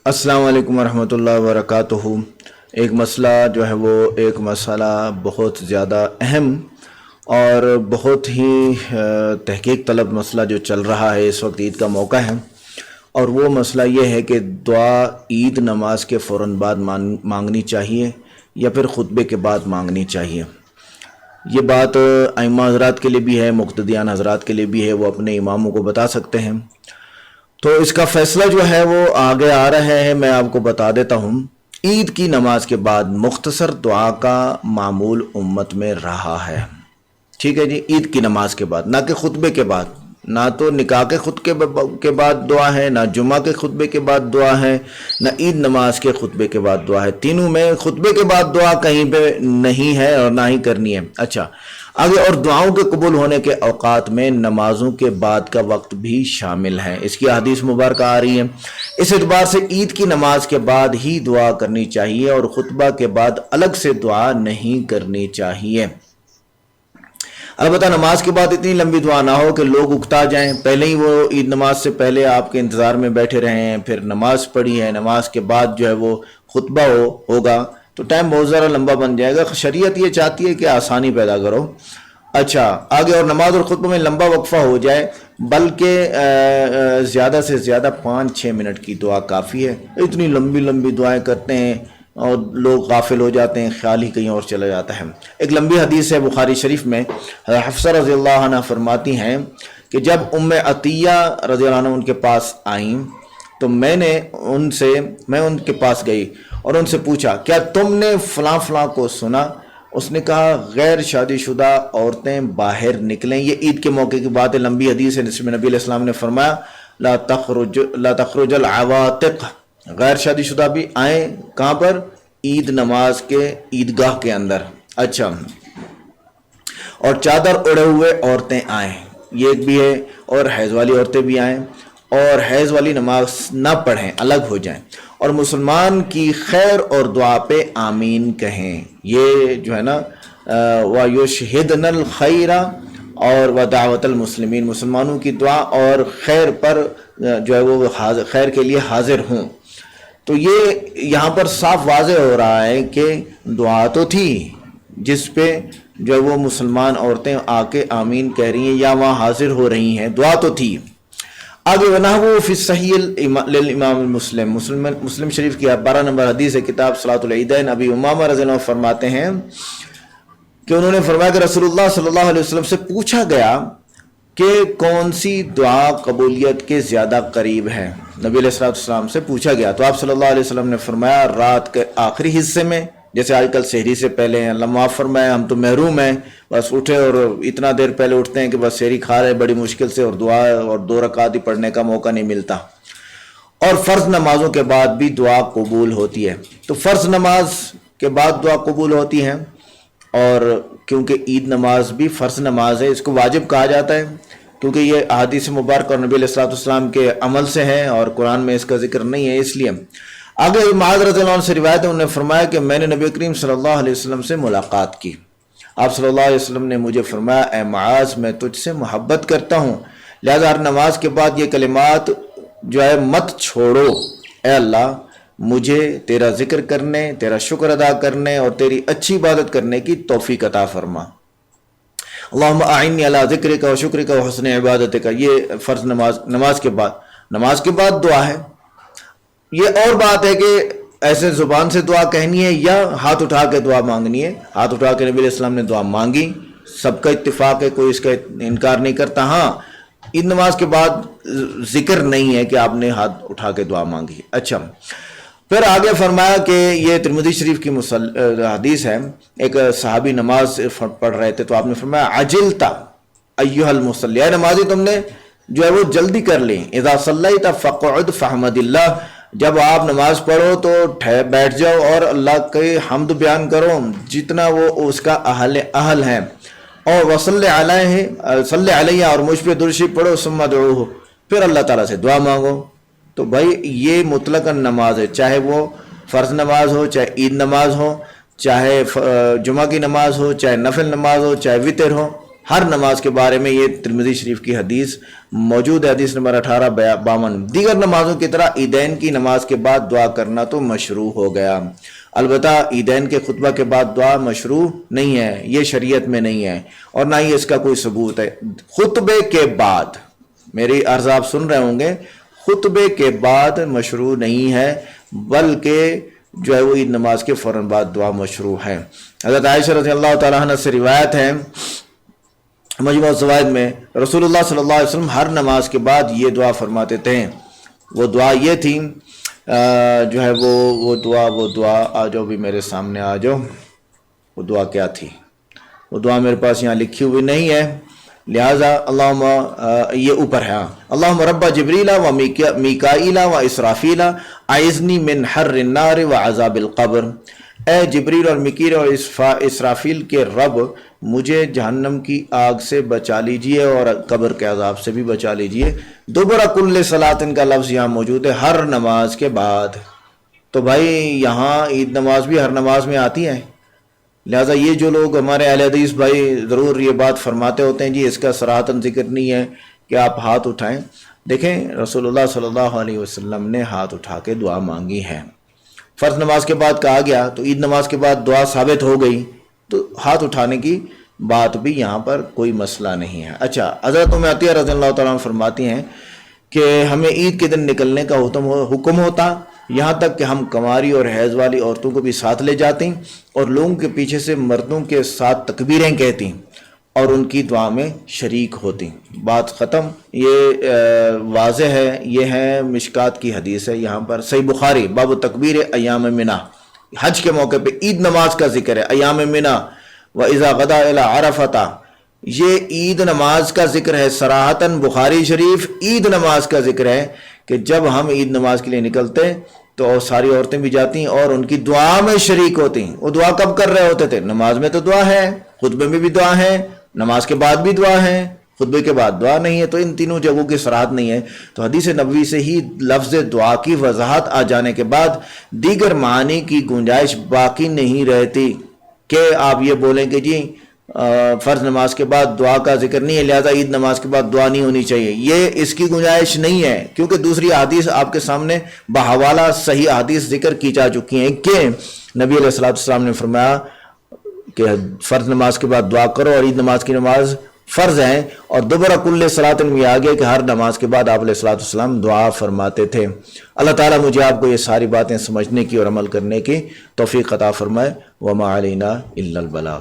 السلام علیکم ورحمۃ اللہ وبرکاتہ۔ ایک مسئلہ جو ہے وہ ایک مسئلہ بہت زیادہ اہم اور بہت ہی تحقیق طلب مسئلہ جو چل رہا ہے اس وقت، عید کا موقع ہے، اور وہ مسئلہ یہ ہے کہ دعا عید نماز کے فوراً بعد مانگنی چاہیے یا پھر خطبے کے بعد مانگنی چاہیے۔ یہ بات ائمہ حضرات کے لیے بھی ہے، مقتدیان حضرات کے لیے بھی ہے، وہ اپنے اماموں کو بتا سکتے ہیں۔ تو اس کا فیصلہ جو ہے وہ آگے آ رہا ہے، میں آپ کو بتا دیتا ہوں۔ عید کی نماز کے بعد مختصر دعا کا معمول امت میں رہا ہے، ٹھیک ہے جی، عید کی نماز کے بعد، نہ کہ خطبے کے بعد۔ نہ تو نکاح کے خطبے کے بعد دعا ہے، نہ جمعہ کے خطبے کے بعد دعا ہے، نہ عید نماز کے خطبے کے بعد دعا ہے۔ تینوں میں خطبے کے بعد دعا کہیں پہ نہیں ہے اور نہ ہی کرنی ہے۔ اچھا، آگے اور دعاؤں کے قبول ہونے کے اوقات میں نمازوں کے بعد کا وقت بھی شامل ہے، اس کی حدیث مبارکہ آ رہی ہے۔ اس اعتبار سے عید کی نماز کے بعد ہی دعا کرنی چاہیے اور خطبہ کے بعد الگ سے دعا نہیں کرنی چاہیے۔ البتہ نماز کے بعد اتنی لمبی دعا نہ ہو کہ لوگ اکتا جائیں، پہلے ہی وہ عید نماز سے پہلے آپ کے انتظار میں بیٹھے رہے ہیں، پھر نماز پڑھی ہے، نماز کے بعد جو ہے وہ خطبہ ہوگا تو ٹائم بہت زیادہ لمبا بن جائے گا۔ شریعت یہ چاہتی ہے کہ آسانی پیدا کرو۔ اچھا، آگے اور نماز اور خطبہ میں لمبا وقفہ ہو جائے، بلکہ زیادہ سے زیادہ 5-6 منٹ کی دعا کافی ہے۔ اتنی لمبی لمبی دعائیں کرتے ہیں اور لوگ غافل ہو جاتے ہیں، خیال ہی کہیں اور چلا جاتا ہے۔ ایک لمبی حدیث ہے بخاری شریف میں، حفصہ رضی اللہ عنہ فرماتی ہیں کہ جب ام عطیہ رضی اللہ عنہ ان کے پاس آئیں تو میں ان کے پاس گئی اور ان سے پوچھا، کیا تم نے فلاں فلاں کو سنا؟ اس نے کہا، غیر شادی شدہ عورتیں باہر نکلیں۔ یہ عید کے موقع کی بات ہے، لمبی حدیث ہے، جس میں نبی علیہ السلام نے فرمایا لا تخرج العواتق، غیر شادی شدہ بھی آئیں، کہاں پر؟ عید نماز کے عیدگاہ کے اندر۔ اچھا، اور چادر اڑے ہوئے عورتیں آئیں، یہ ایک بھی ہے، اور حیض والی عورتیں بھی آئیں اور حیض والی نماز نہ پڑھیں، الگ ہو جائیں، اور مسلمان کی خیر اور دعا پہ آمین کہیں۔ یہ جو ہے نا وَيُشْهِدْنَ الْخَيْرَ اور وَدَعْوَةَ الْمُسْلِمِينَ، مسلمانوں کی دعا اور خیر پر جو ہے وہ خیر کے لیے حاضر ہوں۔ تو یہ یہاں پر صاف واضح ہو رہا ہے کہ دعا تو تھی جس پہ جو ہے وہ مسلمان عورتیں آ کے آمین کہہ رہی ہیں یا وہاں حاضر ہو رہی ہیں، دعا تو تھی۔ آگے وَنَحْوُ فِي الصَّحِيحِ للامام مسلم شریف کی 12 نمبر حدیث ہے، کتاب صلاۃ العیدین۔ ابی امامہ رضی اللہ عنہ فرماتے ہیں کہ انہوں نے فرمایا کہ رسول اللہ صلی اللہ علیہ وسلم سے پوچھا گیا کہ کون سی دعا قبولیت کے زیادہ قریب ہے۔ نبی علیہ السلام سے پوچھا گیا تو آپ صلی اللہ علیہ وسلم نے فرمایا رات کے آخری حصے میں، جیسے آج کل سحری سے پہلے ہیں، اللہ معاف فرمائے ہم تو محروم ہیں، بس اٹھے اور اتنا دیر پہلے اٹھتے ہیں کہ بس سحری کھا رہے بڑی مشکل سے، اور دعا اور 2 رکعت ہی پڑھنے کا موقع نہیں ملتا۔ اور فرض نمازوں کے بعد بھی دعا قبول ہوتی ہے، تو فرض نماز کے بعد دعا قبول ہوتی ہے، اور کیونکہ عید نماز بھی فرض نماز ہے، اس کو واجب کہا جاتا ہے کیونکہ یہ احادیث مبارکہ اور نبی علیہ السلام کے عمل سے ہے اور قرآن میں اس کا ذکر نہیں ہے، اس لیے۔ آگے معاذ رضی اللہ عنہ سے روایت ہے، انہوں نے فرمایا کہ میں نے نبی کریم صلی اللہ علیہ وسلم سے ملاقات کی، آپ صلی اللہ علیہ وسلم نے مجھے فرمایا، اے معاذ میں تجھ سے محبت کرتا ہوں، لہذا ہر نماز کے بعد یہ کلمات جو ہے مت چھوڑو، اے اللہ مجھے تیرا ذکر کرنے، تیرا شکر ادا کرنے اور تیری اچھی عبادت کرنے کی توفیق عطا فرما۔ اللہم اعنی علی ذکرک و شکرک و حسن عبادتک، یہ فرض نماز کے بعد دعا ہے۔ یہ اور بات ہے کہ ایسے زبان سے دعا کہنی ہے یا ہاتھ اٹھا کے دعا مانگنی ہے۔ ہاتھ اٹھا کے نبی علیہ السلام نے دعا مانگی، سب کا اتفاق ہے، کوئی اس کا انکار نہیں کرتا۔ ہاں، عید نماز کے بعد ذکر نہیں ہے کہ آپ نے ہاتھ اٹھا کے دعا مانگی۔ اچھا، پھر آگے فرمایا کہ یہ ترمذی شریف کی حدیث ہے، ایک صحابی نماز پڑھ رہے تھے تو آپ نے فرمایا عجلتا ایھا المصلی، اے نمازی تم نے جو ہے وہ جلدی کر لی، اذا صلیت فقعد فحمد اللہ، جب آپ نماز پڑھو تو بیٹھ جاؤ اور اللہ کے حمد بیان کرو جتنا وہ اس کا اہل ہے، اور وصلی علیہ اور مجھ پہ درود شریف پڑھو، ثم ادعوہ، پھر اللہ تعالیٰ سے دعا مانگو۔ تو بھائی یہ مطلقاً نماز ہے، چاہے وہ فرض نماز ہو، چاہے عید نماز ہو، چاہے جمعہ کی نماز ہو، چاہے نفل نماز ہو، چاہے وتر ہو، ہر نماز کے بارے میں یہ ترمذی شریف کی حدیث موجود ہے، حدیث نمبر 1852۔ دیگر نمازوں کی طرح عیدین کی نماز کے بعد دعا کرنا تو مشروع ہو گیا، البتہ عیدین کے خطبہ کے بعد دعا مشروع نہیں ہے، یہ شریعت میں نہیں ہے اور نہ ہی اس کا کوئی ثبوت ہے۔ خطبے کے بعد، میری عرض آپ سن رہے ہوں گے، خطبے کے بعد مشروع نہیں ہے، بلکہ جو ہے وہ عید نماز کے فوراً بعد دعا مشروع ہے۔ حضرت عائشہ رضی اللہ تعالیٰ عنہ سے روایت ہے مجموع الزوائد میں، رسول اللہ صلی اللہ علیہ وسلم ہر نماز کے بعد یہ دعا فرماتے تھے۔ وہ دعا یہ تھی، جو ہے وہ دعا آ جاؤ بھی میرے سامنے آ جاؤ، وہ دعا کیا تھی؟ وہ دعا میرے پاس یہاں لکھی ہوئی نہیں ہے، لہٰذا اللہم، یہ اوپر ہے، اللہم رب جبریل و میکائیل و اسرافیل اعذنی من حر النار و عذاب القبر، اے جبریل اور میکائیل اور اسرافیل کے رب، مجھے جہنم کی آگ سے بچا لیجئے اور قبر کے عذاب سے بھی بچا لیجئے۔ دوبارہ کل صلاۃ کا لفظ یہاں موجود ہے، ہر نماز کے بعد۔ تو بھائی یہاں عید نماز بھی ہر نماز میں آتی ہے، لہٰذا یہ جو لوگ ہمارے اہل حدیث بھائی ضرور یہ بات فرماتے ہوتے ہیں جی اس کا صراحتاً ذکر نہیں ہے کہ آپ ہاتھ اٹھائیں، دیکھیں رسول اللہ صلی اللہ علیہ وسلم نے ہاتھ اٹھا کے دعا مانگی ہے۔ فرض نماز کے بعد کہا گیا تو عید نماز کے بعد دعا ثابت ہو گئی، تو ہاتھ اٹھانے کی بات بھی یہاں پر کوئی مسئلہ نہیں ہے۔ اچھا، حضرت ام عطیہ رضی اللہ تعالیٰ عنہ فرماتی ہیں کہ ہمیں عید کے دن نکلنے کا حکم ہوتا، یہاں تک کہ ہم کنواری اور حیض والی عورتوں کو بھی ساتھ لے جاتی اور لوگوں کے پیچھے سے مردوں کے ساتھ تکبیریں کہتی اور ان کی دعا میں شریک ہوتی۔ بات ختم، یہ واضح ہے، یہ ہے مشکات کی حدیث ہے، یہاں پر صحیح بخاری باب تکبیر ایام منا، حج کے موقع پہ عید نماز کا ذکر ہے، ایام منا وَإِذَا غَدَا إِلَىٰ عَرَفَةَ، یہ عید نماز کا ذکر ہے صراحتاً، بخاری شریف عید نماز کا ذکر ہے کہ جب ہم عید نماز کے لیے نکلتے تو ساری عورتیں بھی جاتی اور ان کی دعا میں شریک ہوتی۔ وہ دعا کب کر رہے ہوتے تھے؟ نماز میں تو دعا ہے، خطبے میں بھی دعا ہے، نماز کے بعد بھی دعا ہے، خطبے کے بعد دعا نہیں ہے، تو ان تینوں جگہوں کی صراحت نہیں ہے۔ تو حدیث نبوی سے ہی لفظ دعا کی وضاحت آ جانے کے بعد دیگر معانی کی گنجائش باقی نہیں رہتی کہ آپ یہ بولیں کہ جی فرض نماز کے بعد دعا کا ذکر نہیں ہے لہذا عید نماز کے بعد دعا نہیں ہونی چاہیے، یہ اس کی گنجائش نہیں ہے، کیونکہ دوسری حدیث آپ کے سامنے بحوالہ صحیح حدیث ذکر کی جا چکی ہیں کہ نبی علیہ الصلوۃ والسلام نے فرمایا کہ فرض نماز کے بعد دعا کرو اور عید نماز کی نماز فرض ہیں، اور دوبارہ کل صلاۃ میں آ گیا کہ ہر نماز کے بعد آپ علیہ الصلوۃ والسلام دعا فرماتے تھے۔ اللہ تعالیٰ مجھے آپ کو یہ ساری باتیں سمجھنے کی اور عمل کرنے کی توفیق عطا فرمائے۔ وما علینا الا البلاغ۔